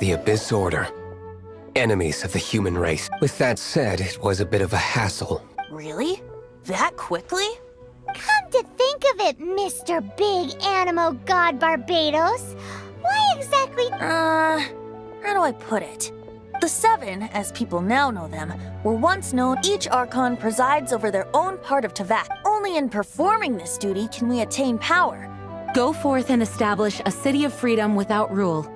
The Abyss Order. Enemies of the human race. With that said, it was a bit of a hassle. Really? That quickly? Come to think of it, Mr. Big Animo God Barbados, why exactly— how do I put it? The Seven, as people now know them, were once known. Each Archon presides over their own part of Tavak. Only in performing this duty can we attain power. Go forth and establish a city of freedom without rule.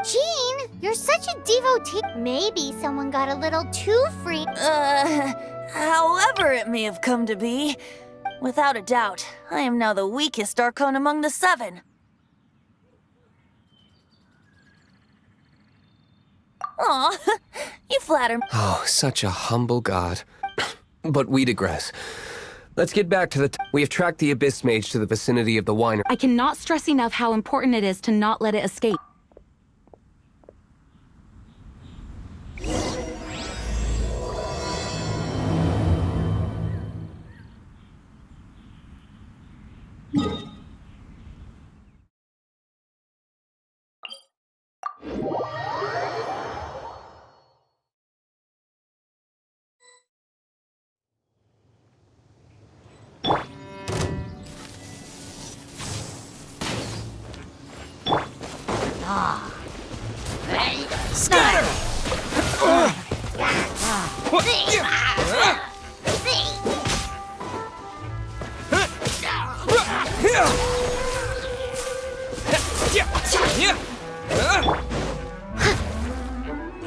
Jean, you're such a devotee. Maybe someone got a little too free. However it may have come to be, without a doubt, I am now the weakest Archon among the Seven. Aw, you flatter me. Oh, such a humble god. But we digress. Let's get back to we have tracked the Abyss Mage to the vicinity of the winery. I cannot stress enough how important it is to not let it escape.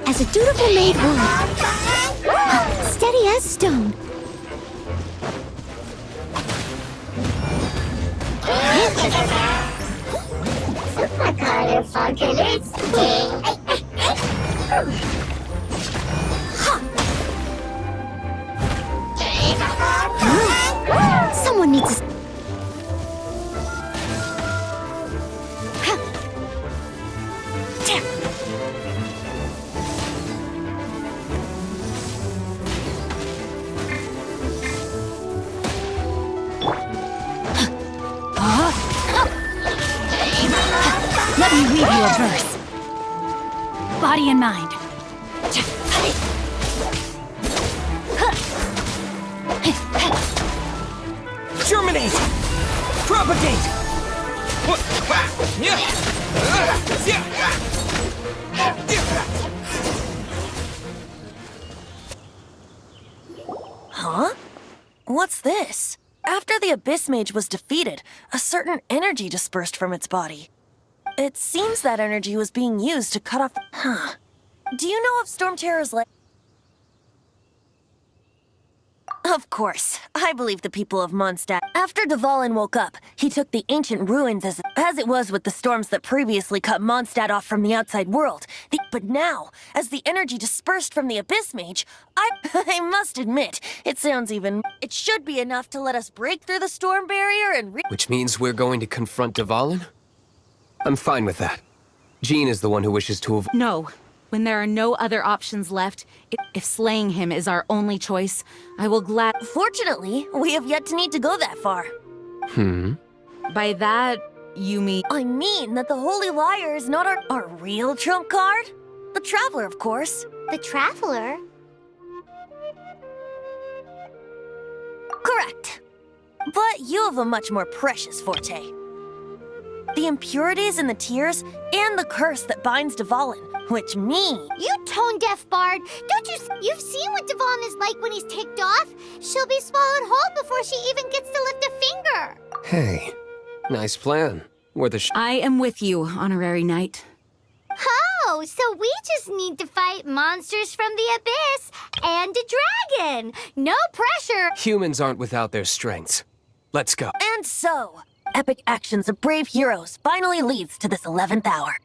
As a dutiful maid would. Steady as stone. Someone needs to... Let me read you a verse. Body and mind. Germinate! Propagate! Huh? What's this? After the Abyss Mage was defeated, a certain energy dispersed from its body. It seems that energy was being used to cut off the— Huh. Do you know of Storm Terror's leg? Of course. I believe the people of Mondstadt. After Dvalin woke up, he took the ancient ruins as it was with the storms that previously cut Mondstadt off from the outside world. But now, as the energy dispersed from the Abyss Mage, I must admit, it sounds even— It should be enough to let us break through the storm barrier and Which means we're going to confront Dvalin? I'm fine with that. Jean is the one who wishes to avoid— No. When there are no other options left, if slaying him is our only choice, I will Fortunately, we have yet to need to go that far. By that, you mean... I mean that the Holy Liar is not our real trump card. The Traveler, of course. The Traveler? Correct. But you have a much more precious forte. The impurities in the tears and the curse that binds Dvalin, which me... You tone-deaf bard! Don't you... You've seen what Dvalin is like when he's ticked off? She'll be swallowed whole before she even gets to lift a finger! Hey, nice plan. Where the I am with you, Honorary Knight. Oh, so we just need to fight monsters from the abyss and a dragon! No pressure! humans aren't without their strengths. Let's go. And so, epic actions of brave heroes finally leads to this 11th hour.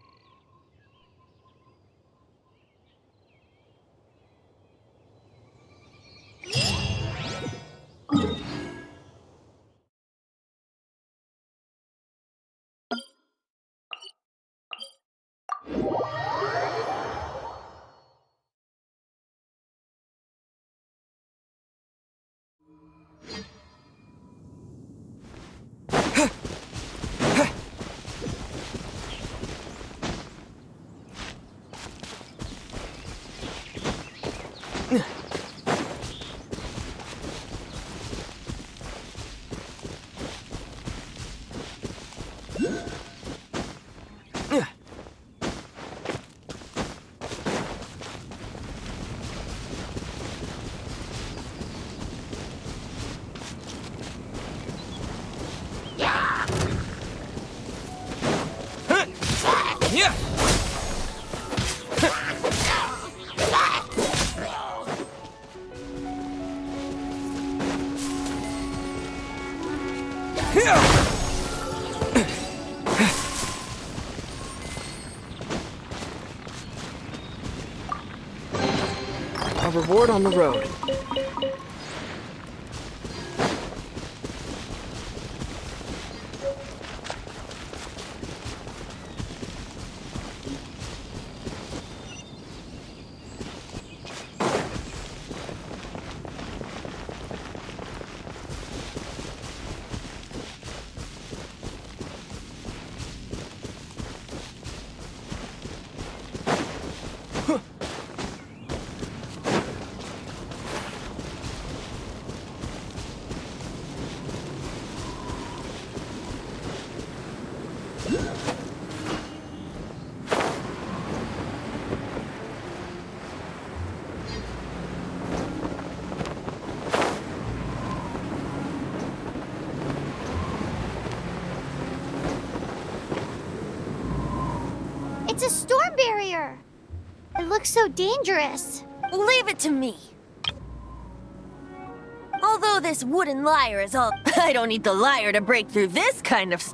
Yeah! A reward on the road. It's a storm barrier! It looks so dangerous. Leave it to me. Although this wooden lyre is all... I don't need the lyre to break through this kind of...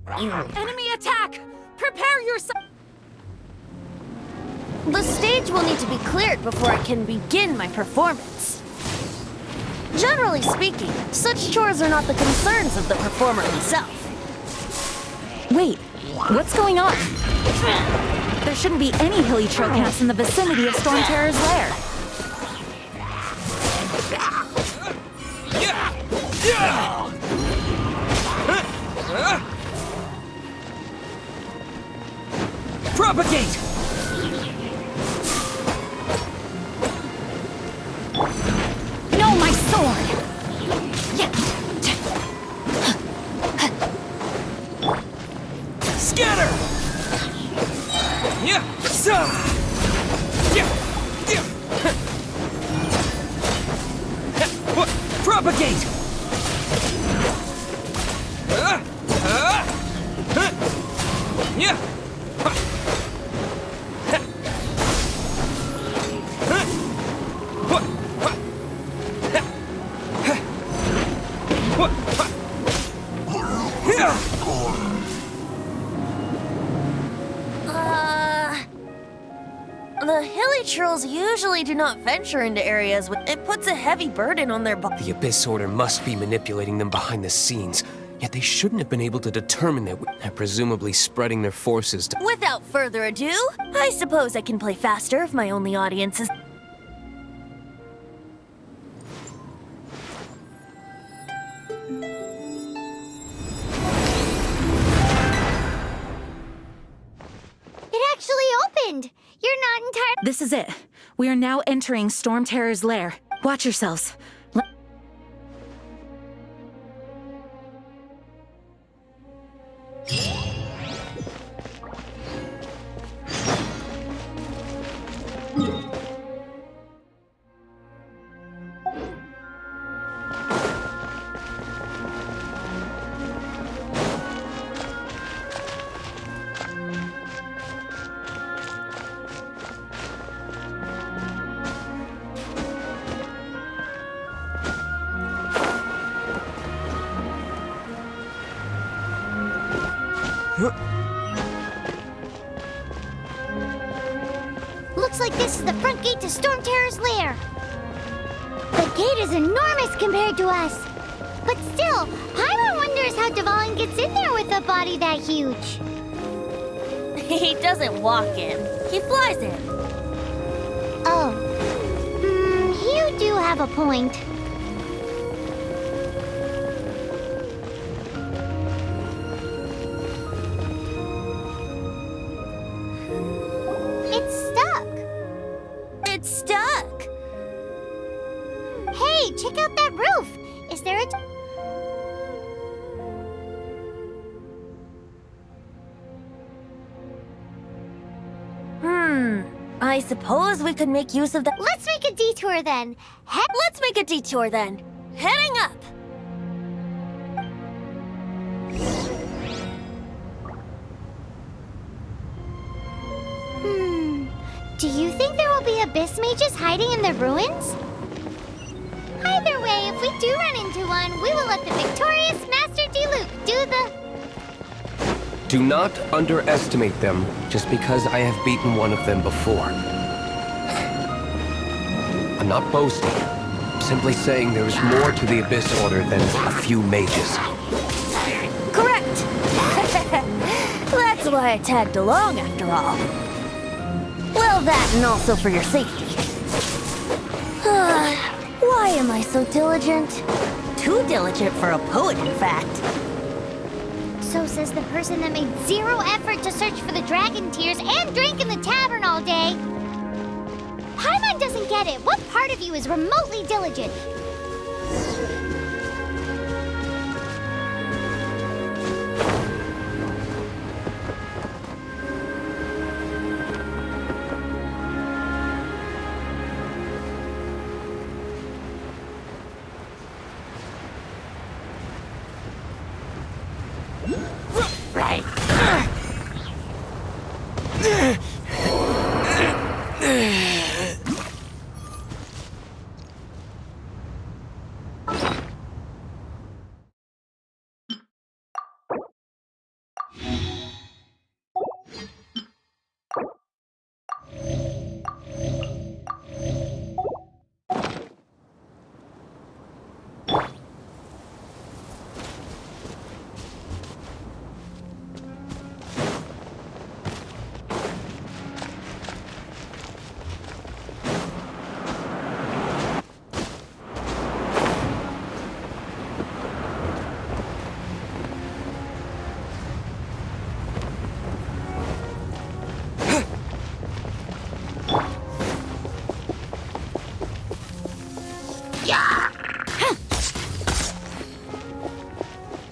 Enemy attack! Prepare yourself! The stage will need to be cleared before I can begin my performance. Generally speaking, such chores are not the concerns of the performer himself. Wait, what's going on? There shouldn't be any hilly trailcats in the vicinity of Storm Terror's lair. Propagate! No, my sword! Scatter! Yeah! Yeah! Yeah! What? Propagate! Yeah! The hilly trolls usually do not venture into areas with... It puts a heavy burden on their body. The Abyss Order must be manipulating them behind the scenes. Yet they shouldn't have been able to determine that they're presumably spreading their forces to... Without further ado, I suppose I can play faster if my only audience is... This is it. We are now entering Storm Terror's lair. Watch yourselves. Looks like this is the front gate to Storm Terror's lair. The gate is enormous compared to us. But still, Paimon wonders how Dvalin gets in there with a body that huge. He doesn't walk in. He flies in. Oh. You do have a point. It's stuck. It's stuck. Hey, check out that roof. Is there a... I suppose we could make use of that. Let's make a detour then. Let's make a detour then. Heading up. Do you think there will be abyss mages hiding in the ruins? Either way, if we do run into one, we will let the victorious Master Diluc do the... Do not underestimate them just because I have beaten one of them before. I'm not boasting. I'm simply saying there is more to the Abyss Order than a few mages. Correct. That's why I tagged along after all. Well, that and also for your safety. Why am I so diligent? Too diligent for a poet, in fact. So says the person that made zero effort to search for the dragon tears and drank in the tavern all day. Paimon doesn't get it. What part of you is remotely diligent?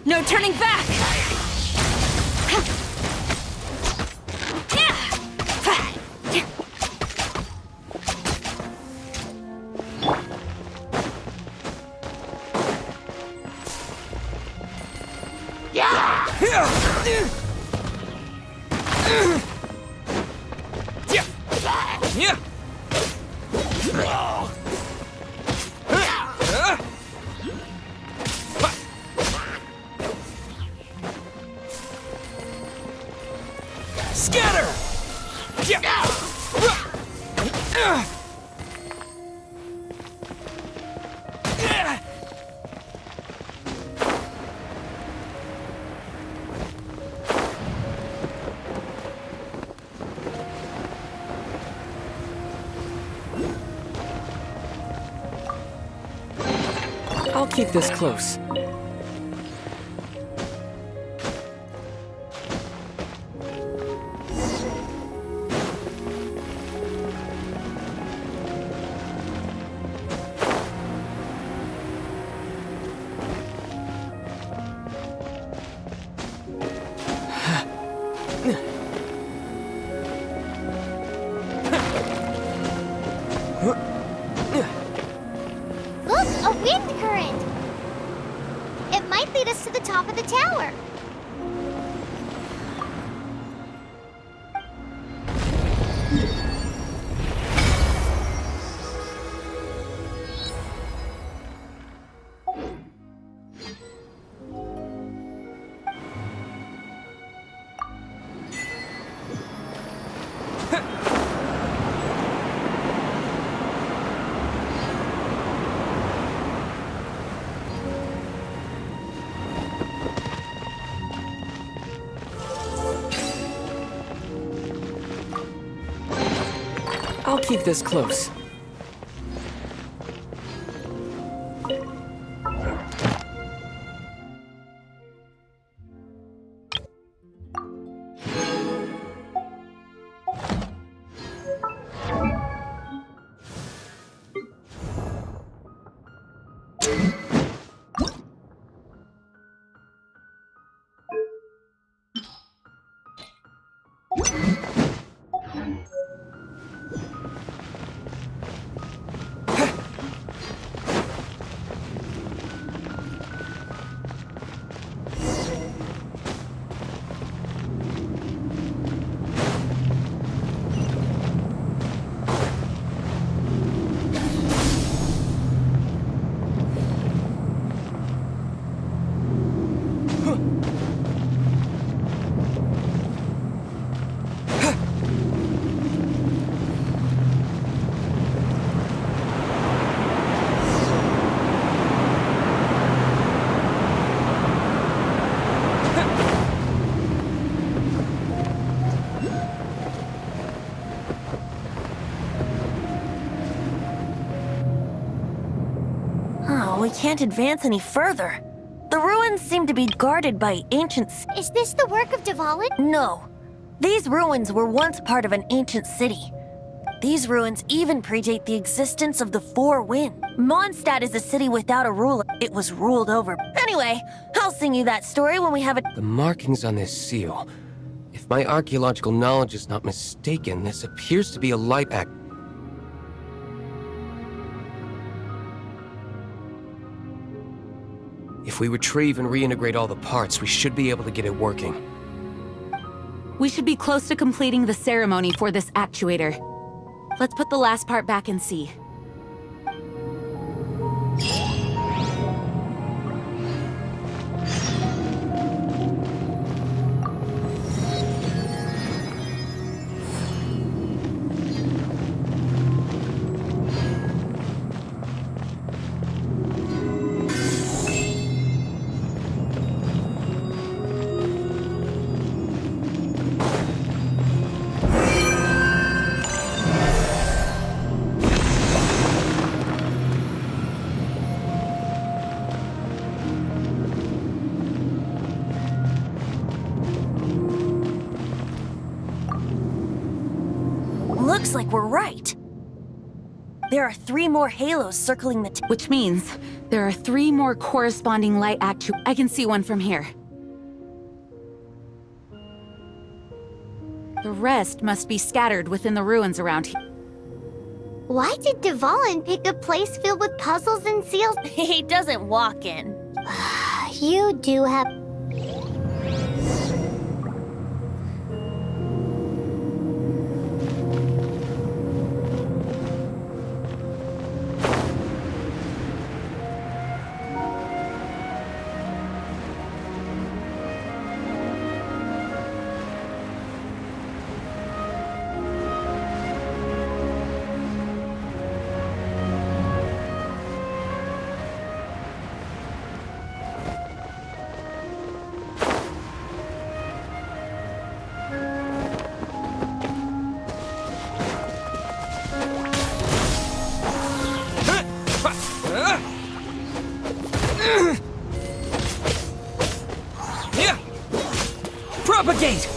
No turning back! I'll keep this close. might lead us to the top of the tower. I'll keep this close. We can't advance any further. The ruins seem to be guarded by ancients. Is this the work of Dvalin? No. These ruins were once part of an ancient city. These ruins even predate the existence of the Four Winds. Mondstadt is a city without a ruler. It was ruled over. Anyway, I'll sing you that story when we have it. The markings on this seal. If my archaeological knowledge is not mistaken, this appears to be a light act. If we retrieve and reintegrate all the parts, we should be able to get it working. We should be close to completing the ceremony for this actuator. Let's put the last part back and see. Looks like we're right. There are 3 more halos circling the Which means there are 3 more corresponding light I can see one from here. The rest must be scattered within the ruins around here. Why did Dvalin pick a place filled with puzzles and seals? He doesn't walk in. You do have... Propagate!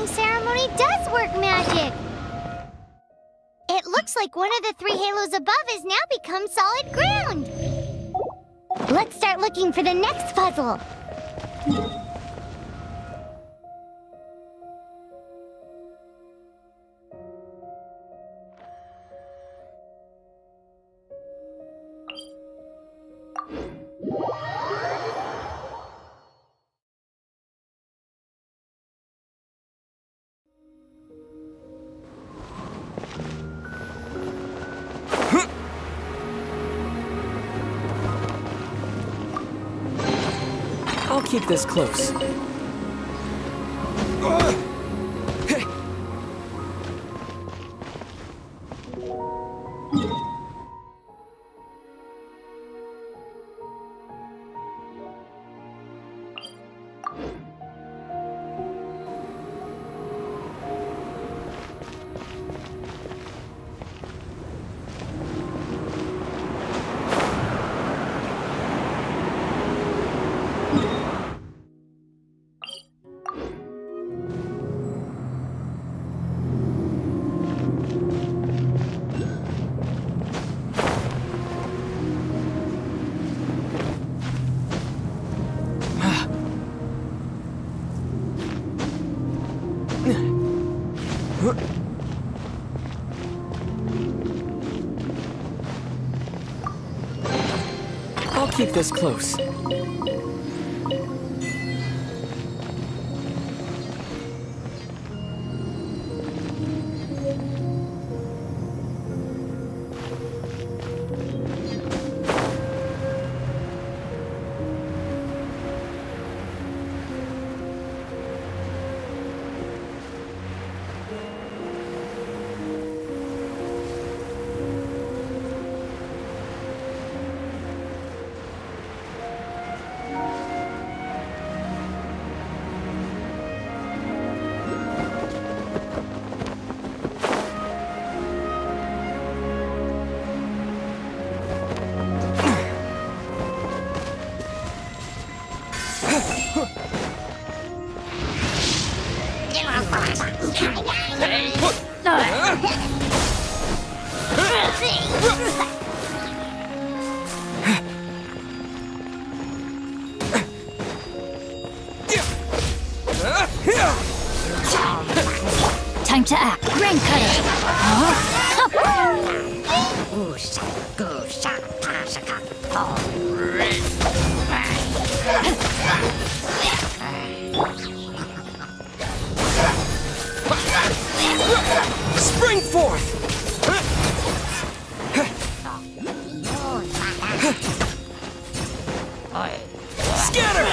unveiling ceremony does work magic! It looks like one of the 3 halos above has now become solid ground! Let's start looking for the next puzzle! I'll keep this close. I'll keep this close. Time to act. Rain cutter. Spring forth! Scatter!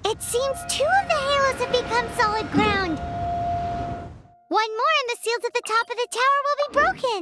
It seems 2 of the halos have become solid ground. One more and the seals at the top of the tower will be broken.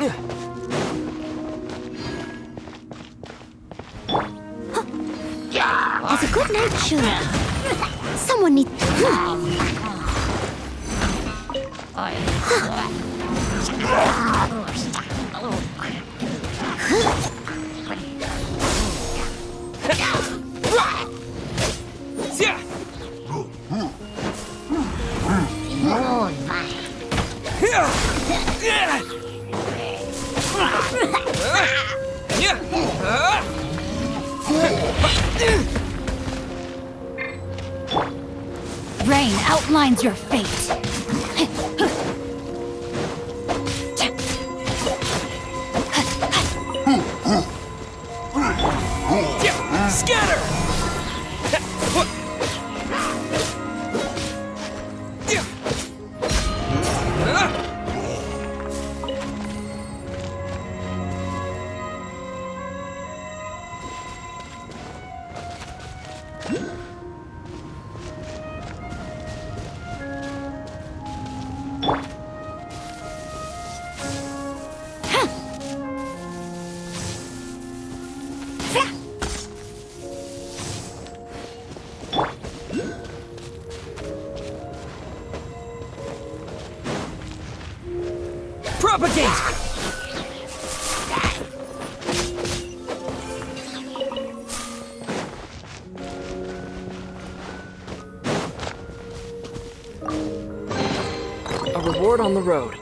As a good night should. Someone needs. Rain outlines your fate. Scatter! Propagate! A reward on the road.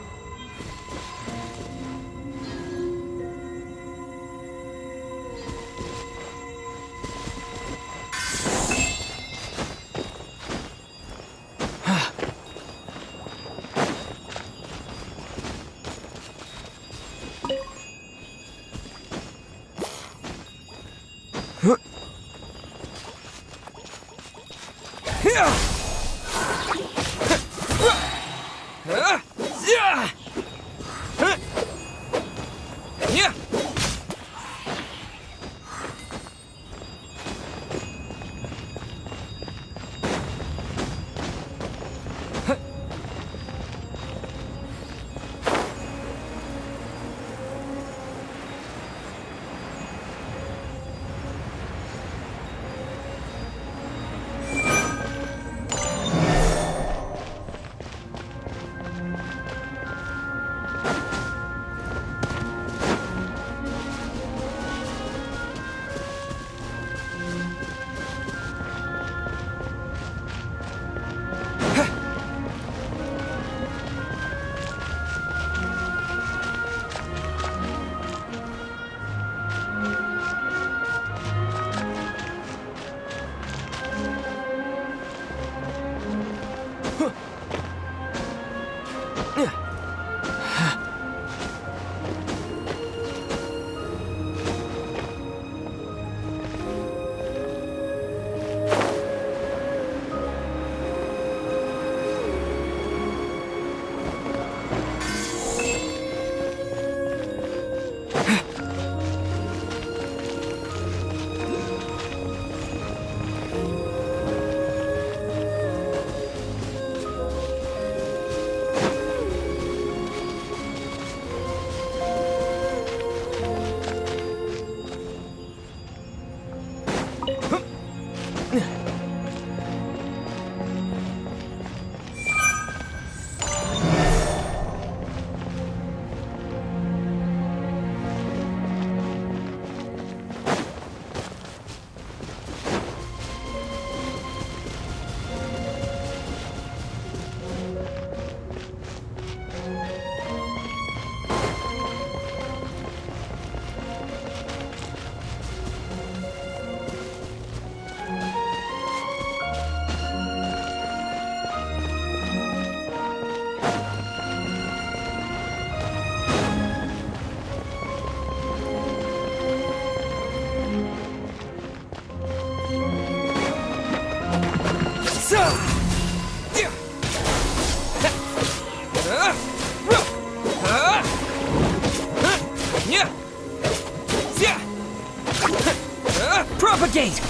Propagate!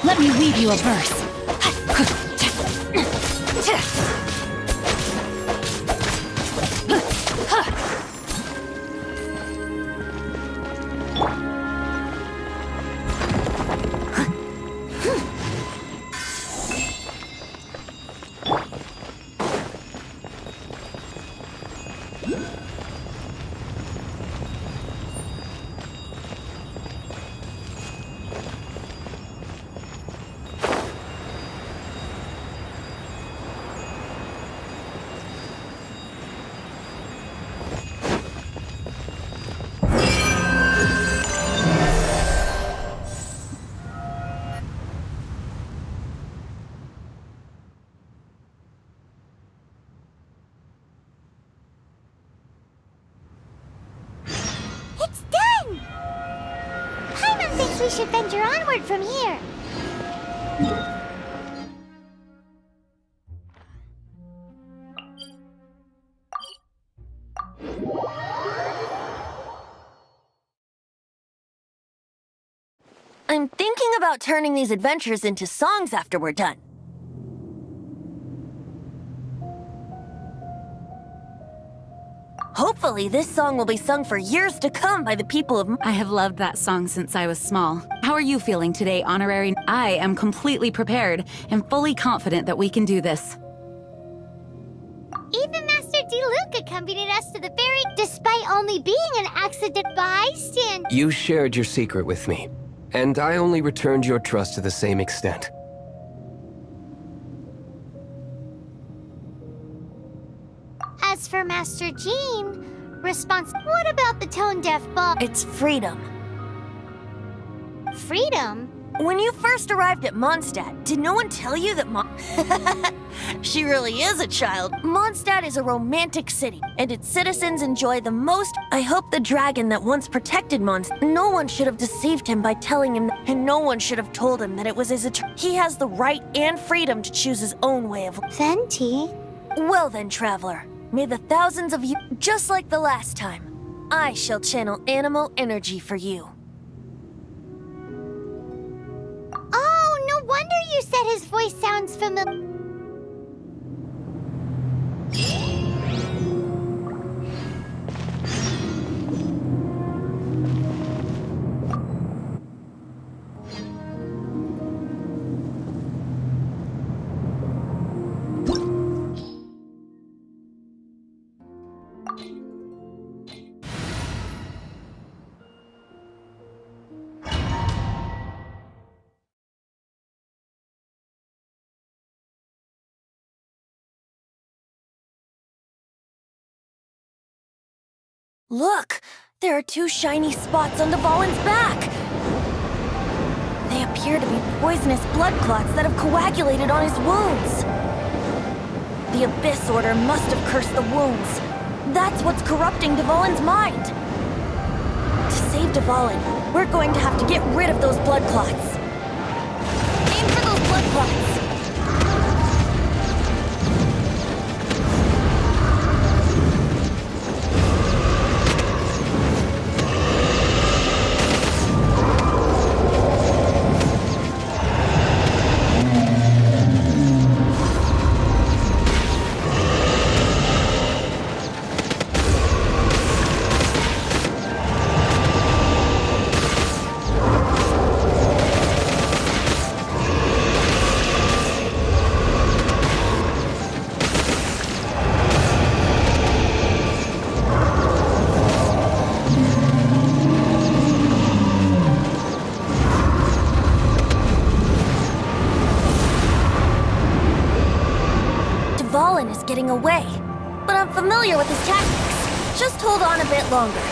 Let me weave you a verse. we should venture onward from here. I'm thinking about turning these adventures into songs after we're done. Hopefully, this song will be sung for years to come by the people of... I have loved that song since I was small. How are you feeling today, Honorary? I am completely prepared and fully confident that we can do this. Even Master D-Luke accompanied us to the ferry, despite only being an accident bystander. You shared your secret with me, and I only returned your trust to the same extent. As for Master Jean, what about the tone-deaf ball? It's freedom. Freedom? When you first arrived at Mondstadt, did no one tell you that She really is a child. Mondstadt is a romantic city, and its citizens enjoy the most. I hope the dragon that once protected Mondstadt. No one should have deceived him by telling him, and no one should have told him that it was his He has the right and freedom to choose his own way of... Venti? Well then, traveler, may the thousands of you, just like the last time, I shall channel animal energy for you. Oh, no wonder you said his voice sounds familiar. Look! There are two shiny spots on Dvalin's back! They appear to be poisonous blood clots that have coagulated on his wounds. The Abyss Order must have cursed the wounds. That's what's corrupting Dvalin's mind. To save Dvalin, we're going to have to get rid of those blood clots. Aim for those blood clots! Getting away, but I'm familiar with his tactics. Just hold on a bit longer.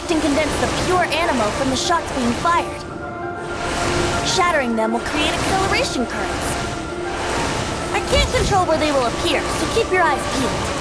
And condense the pure animal from the shots being fired. Shattering them will create acceleration currents. I can't control where they will appear, so keep your eyes peeled.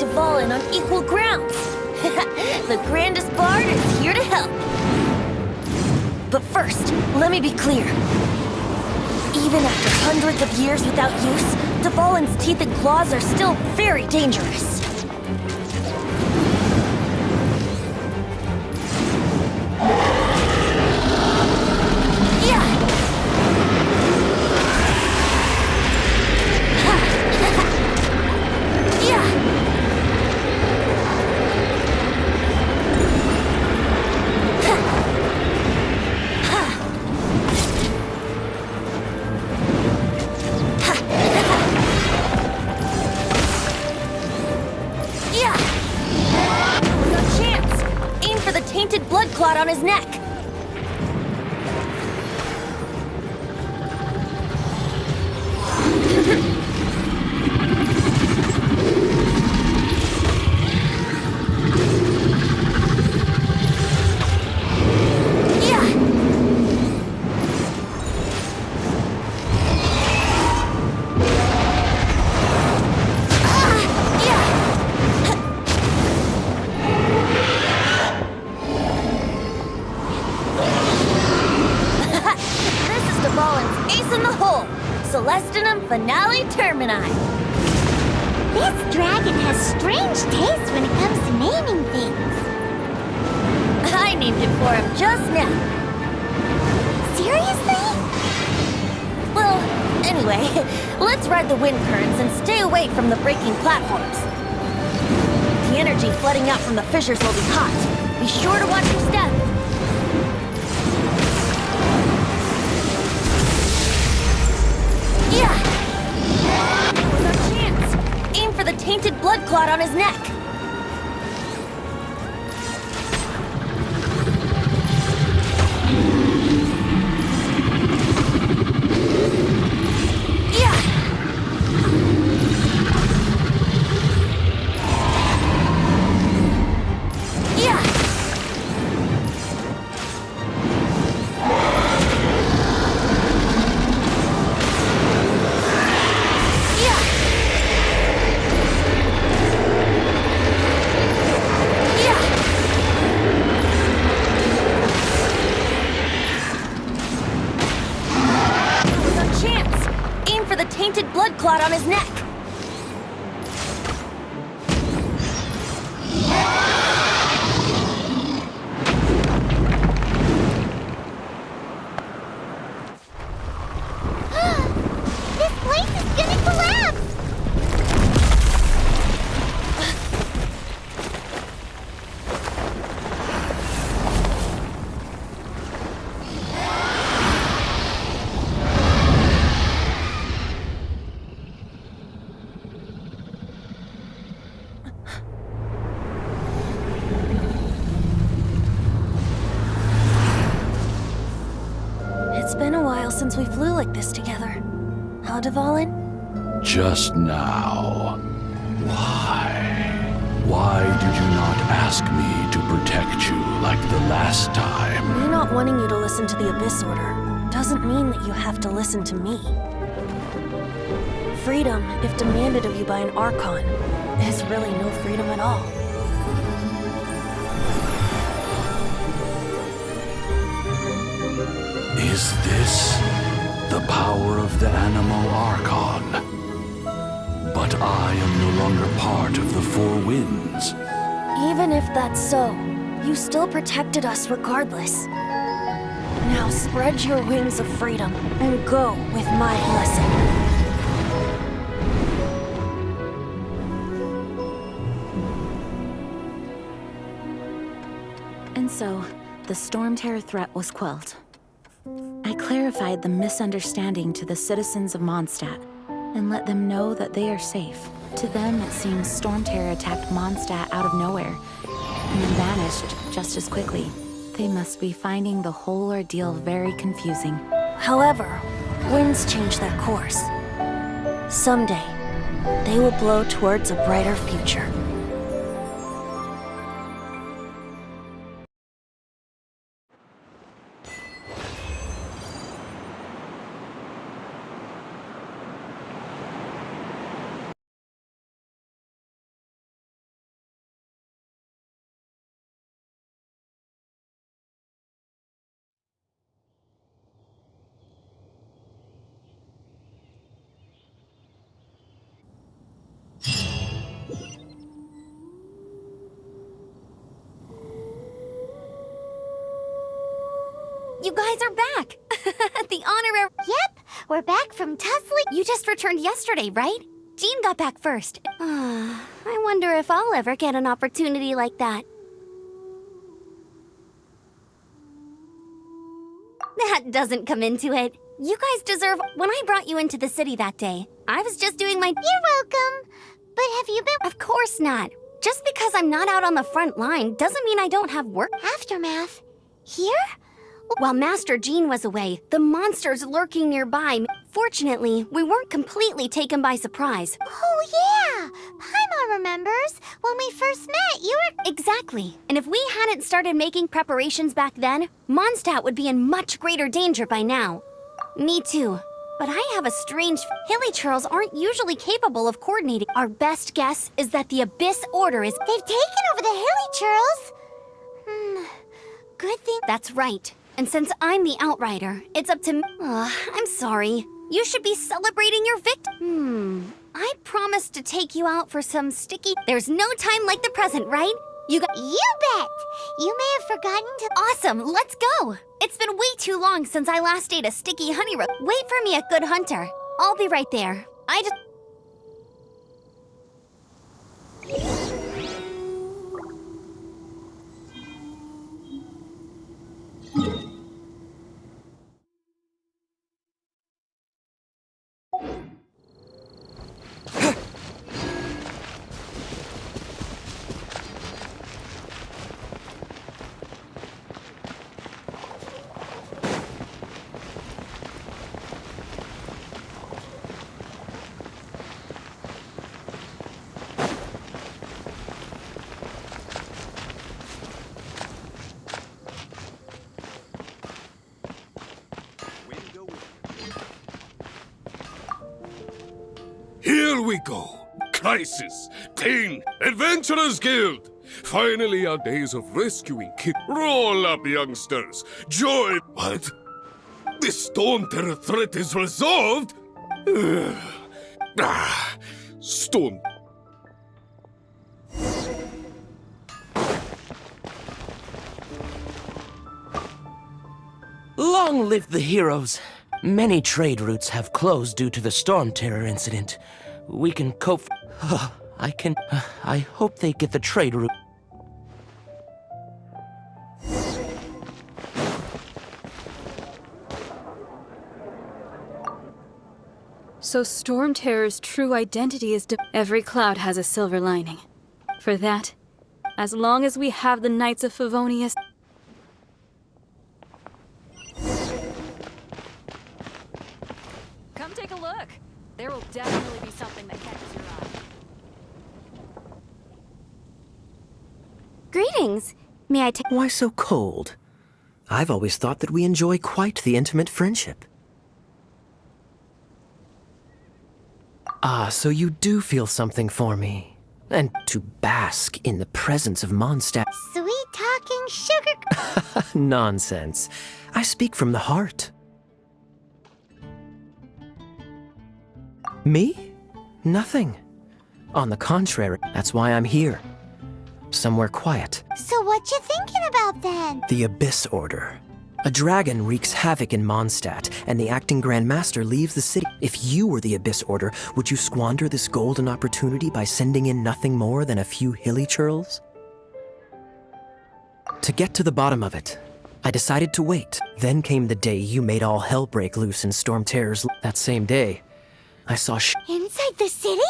Dvalin on equal grounds. The grandest bard is here to help. But first, let me be clear. Even after hundreds of years without use, Dvalin's teeth and claws are still very dangerous. Blood clot on his neck. Finale Termini. This dragon has strange taste when it comes to naming things. I named it for him just now. Seriously? Well, anyway, let's ride the wind currents and stay away from the breaking platforms. The energy flooding out from the fissures will be hot. Be sure to watch your step. Yeah! Now's our chance! Aim for the tainted blood clot on his neck! Yeah! Yeah! Tainted blood clot on his neck. This place is gonna collapse! It's been a while since we flew like this together. How, Dvalin? Just now. Why? Why did you not ask me to protect you like the last time? Me not wanting you to listen to the Abyss Order doesn't mean that you have to listen to me. Freedom, if demanded of you by an Archon, is really no freedom at all. Is this the power of the Animo Archon? But I am no longer part of the Four Winds. Even if that's so, you still protected us regardless. Now spread your wings of freedom and go with my blessing. And so, the Storm Terror threat was quelled. I clarified the misunderstanding to the citizens of Mondstadt and let them know that they are safe. To them, it seems Storm Terror attacked Mondstadt out of nowhere and then vanished just as quickly. They must be finding the whole ordeal very confusing. However, winds change their course. Someday, they will blow towards a brighter future. You guys are back! The honorary... Yep, we're back from tussling. You just returned yesterday, right? Jean got back first. I wonder if I'll ever get an opportunity like that. That doesn't come into it. You guys deserve... When I brought you into the city that day, I was just doing my... You're welcome. But have you been... Of course not. Just because I'm not out on the front line doesn't mean I don't have work. Aftermath? Here? While Master Jean was away, the monsters lurking nearby... Fortunately, we weren't completely taken by surprise. Oh, yeah! Paimon remembers. When we first met, you were... Exactly. And if we hadn't started making preparations back then, Mondstadt would be in much greater danger by now. Me too. But I have a strange... Hilichurls aren't usually capable of coordinating. Our best guess is that the Abyss Order is... They've taken over the Hilichurls? Good thing... That's right. And since I'm the Outrider, it's up to me... I'm sorry. You should be celebrating your victory. I promised to take you out for some sticky... There's no time like the present, right? You bet! You may have forgotten to... Awesome, let's go! It's been way too long since I last ate a sticky honey roast. Wait for me at Good Hunter. I'll be right there. I just... Here we go. Crisis. Dane. Adventurers Guild. Finally, our days of rescuing kids. Roll up, youngsters. Join. What? The Storm Terror threat is resolved? Storm. Long live the heroes. Many trade routes have closed due to the Storm Terror incident. We can cope... I hope they get the trade route. So Storm Terror's true identity is... Every cloud has a silver lining. For that, as long as we have the Knights of Favonius... Come take a look. There will definitely be something that catches your eye. Greetings. May I take... Why so cold? I've always thought that we enjoy quite the intimate friendship. Ah, so you do feel something for me. And to bask in the presence of Mondstadt... Sweet-talking sugar... Nonsense. I speak from the heart. Me? Nothing. On the contrary, that's why I'm here. Somewhere quiet. So what you thinking about then? The Abyss Order. A dragon wreaks havoc in Mondstadt, and the acting Grand Master leaves the city. If you were the Abyss Order, would you squander this golden opportunity by sending in nothing more than a few Hilichurls? To get to the bottom of it, I decided to wait. Then came the day you made all hell break loose in Storm Terror's... That same day, I saw Inside the city?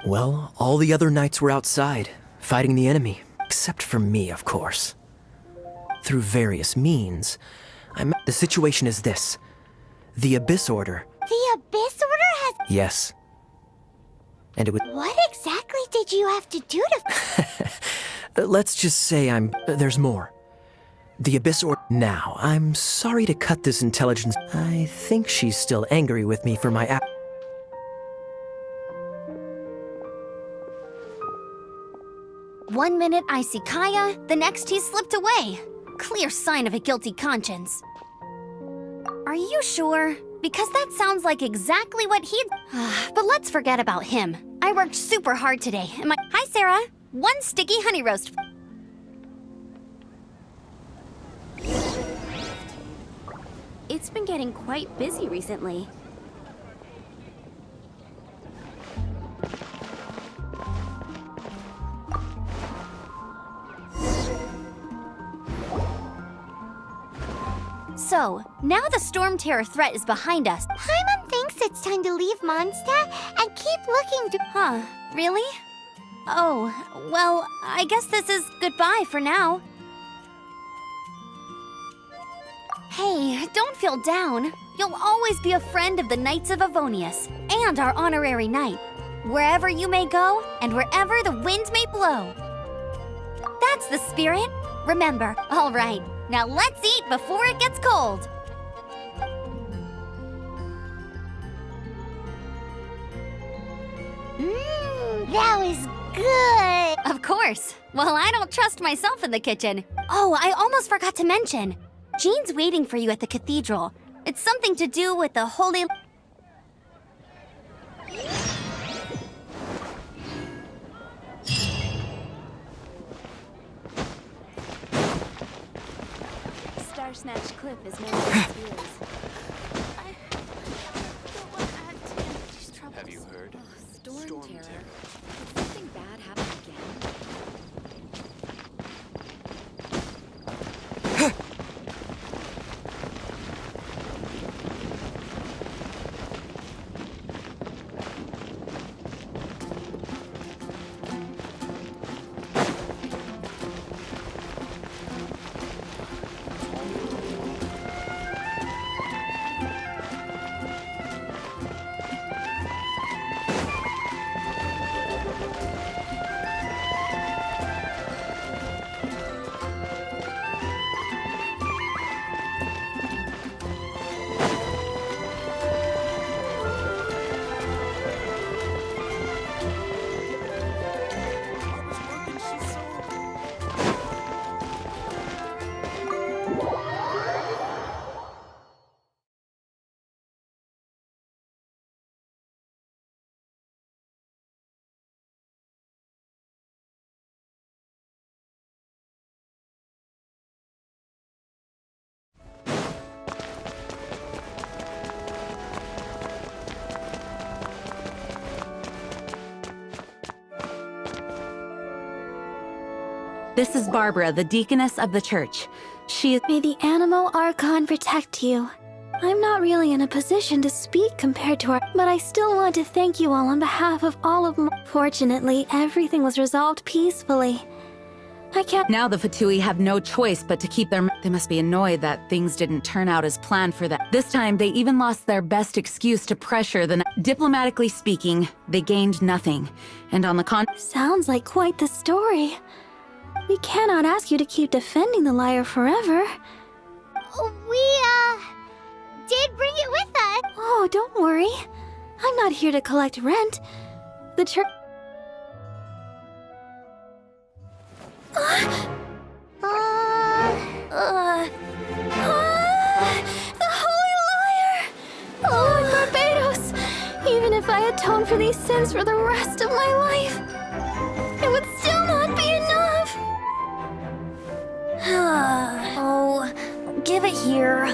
Well, all the other knights were outside, fighting the enemy. Except for me, of course. Through various means, the situation is this. The Abyss Order... The Abyss Order has... Yes. And it was... What exactly did you have to do to... Let's just say there's more. The Abyss Order... Now, I'm sorry to cut this intelligence... I think she's still angry with me for my 1 minute I see Kaya, the next he slipped away. Clear sign of a guilty conscience. Are you sure? Because that sounds like exactly what he'd... But let's forget about him. I worked super hard today. Hi, Sarah. 1 sticky honey roast. It's been getting quite busy recently. So, now the Storm Terror threat is behind us. Paimon thinks it's time to leave Mondstadt and keep looking to... Huh, really? Oh, well, I guess this is goodbye for now. Hey, don't feel down. You'll always be a friend of the Knights of Avonius, and our honorary knight. Wherever you may go, and wherever the wind may blow. That's the spirit. Remember, all right, now let's eat before it gets cold. That was good. Of course. Well, I don't trust myself in the kitchen. Oh, I almost forgot to mention. Jean's waiting for you at the cathedral. It's something to do with the holy... Star Snatch Cliff is known for its views. Have you heard? Storm Terror. Did something bad happen again? This is Barbara, the deaconess of the church. She is... May the Animal Archon protect you. I'm not really in a position to speak compared to her, but I still want to thank you all on behalf of all of my... Fortunately, everything was resolved peacefully. I can't... Now the Fatui have no choice but to keep their... They must be annoyed that things didn't turn out as planned for them. This time, they even lost their best excuse to pressure the... Diplomatically speaking, they gained nothing. And on the Sounds like quite the story. We cannot ask you to keep defending the liar forever. We, did bring it with us. Oh, don't worry. I'm not here to collect rent. The church... The Holy Liar! Lord Barbados! Even if I atone for these sins for the rest of my life, it would still not be enough! Oh, give it here.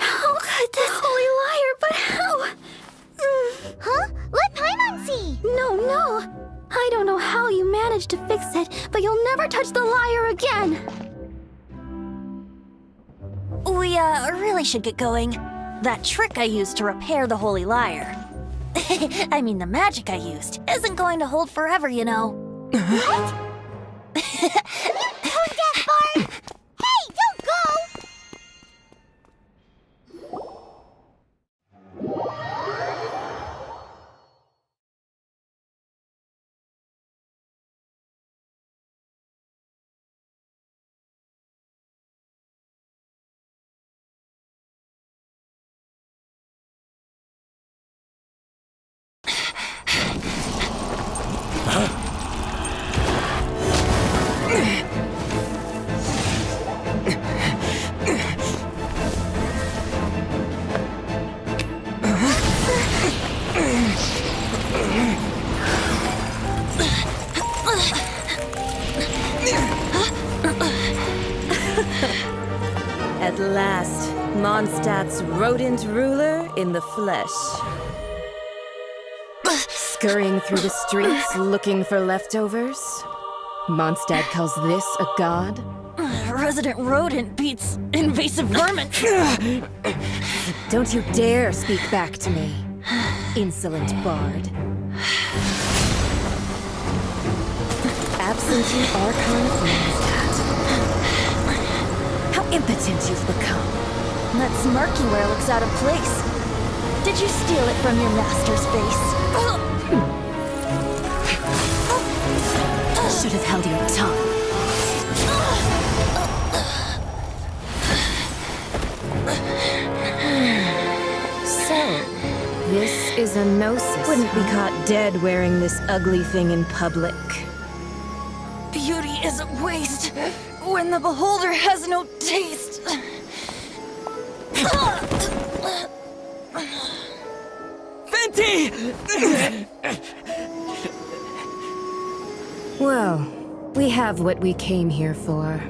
How could this Holy Liar, but how? Huh? Let Paimon see! No. I don't know how you managed to fix it, but you'll never touch the liar again! We, really should get going. That trick I used to repair the Holy Liar. I mean, the magic I used isn't going to hold forever, you know. What? You tone-deaf bard! Hey, don't go! At last, Mondstadt's rodent ruler in the flesh. Scurrying through the streets looking for leftovers? Mondstadt calls this a god? Resident rodent beats invasive vermin. Don't you dare speak back to me, insolent bard. Absentee Archon of Mondstadt. How impotent you've become. That smirk you wear looks out of place. Did you steal it from your master's face? Should have held your tongue. So, this is a gnosis. Wouldn't be caught dead wearing this ugly thing in public. Beauty is a waste when the beholder has no taste. Venti! Well, we have what we came here for.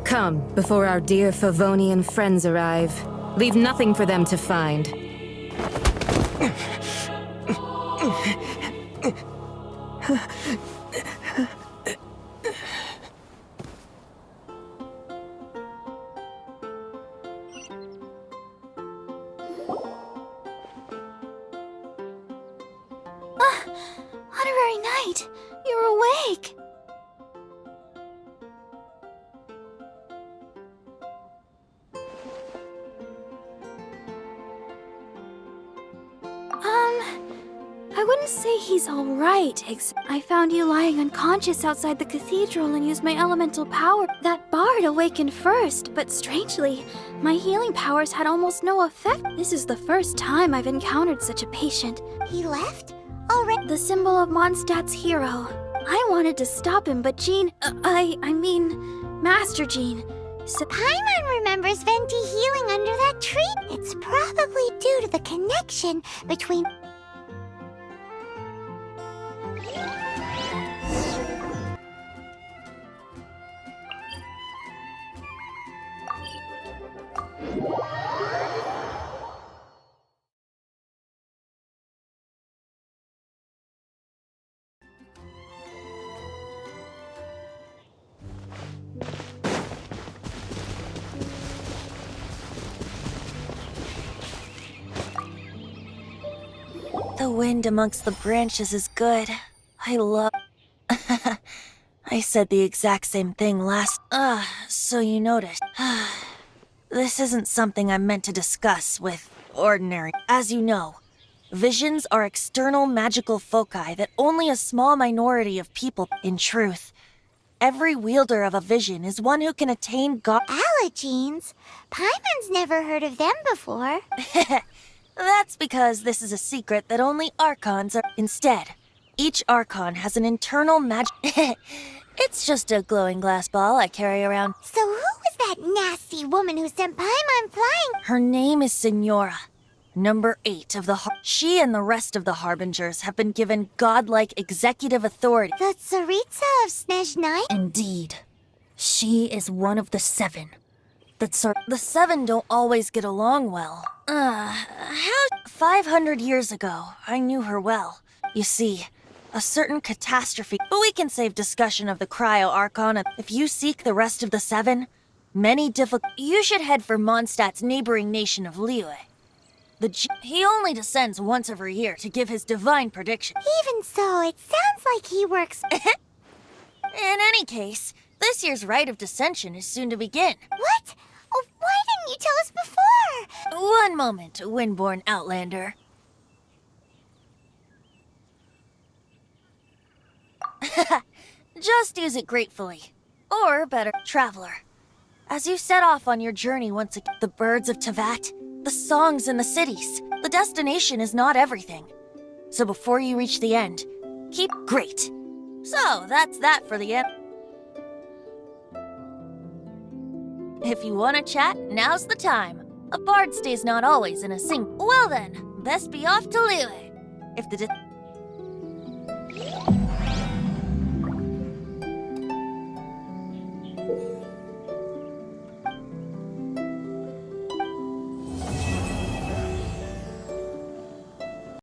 Come, before our dear Favonian friends arrive. Leave nothing for them to find. Honorary Knight, you're awake. I wouldn't say he's all right, I found you lying unconscious outside the cathedral and used my elemental power. That bard awakened first, but strangely, my healing powers had almost no effect. This is the first time I've encountered such a patient. He left? Already? The symbol of Mondstadt's hero. I wanted to stop him, but Master Jean. Paimon remembers Venti healing under that tree. It's probably due to the connection between... The wind amongst the branches is good. I love... I said the exact same thing last... so you noticed. This isn't something I'm meant to discuss with ordinary... As you know, visions are external magical foci that only a small minority of people... In truth, every wielder of a vision is one who can attain God... Allergenes? Paimon's never heard of them before. That's because this is a secret that only Archons are... Instead, each Archon has an internal magic... It's just a glowing glass ball I carry around. So who was that nasty woman who sent Paimon flying? Her name is Signora, number 8 of the... She and the rest of the Harbingers have been given godlike executive authority. The Tsaritsa of Snezhnaya? Indeed. She is one of the 7. The 7 don't always get along well. 500 years ago, I knew her well. You see, a certain catastrophe... But we can save discussion of the Cryo-Archon if you seek the rest of the 7. You should head for Mondstadt's neighboring nation of Liyue. He only descends once every year to give his divine prediction. Even so, it sounds like he works... In any case, this year's rite of descension is soon to begin. What? Oh, why didn't you tell us before? One moment, Windborn Outlander. Just use it gratefully. Or better, Traveler. As you set off on your journey once again, the birds of Tevat, the songs in the cities, the destination is not everything. So before you reach the end, keep great. So, that's that for the end. If you want to chat, now's the time. A bard stays not always in a sing. Well then, best be off to Liyue. If the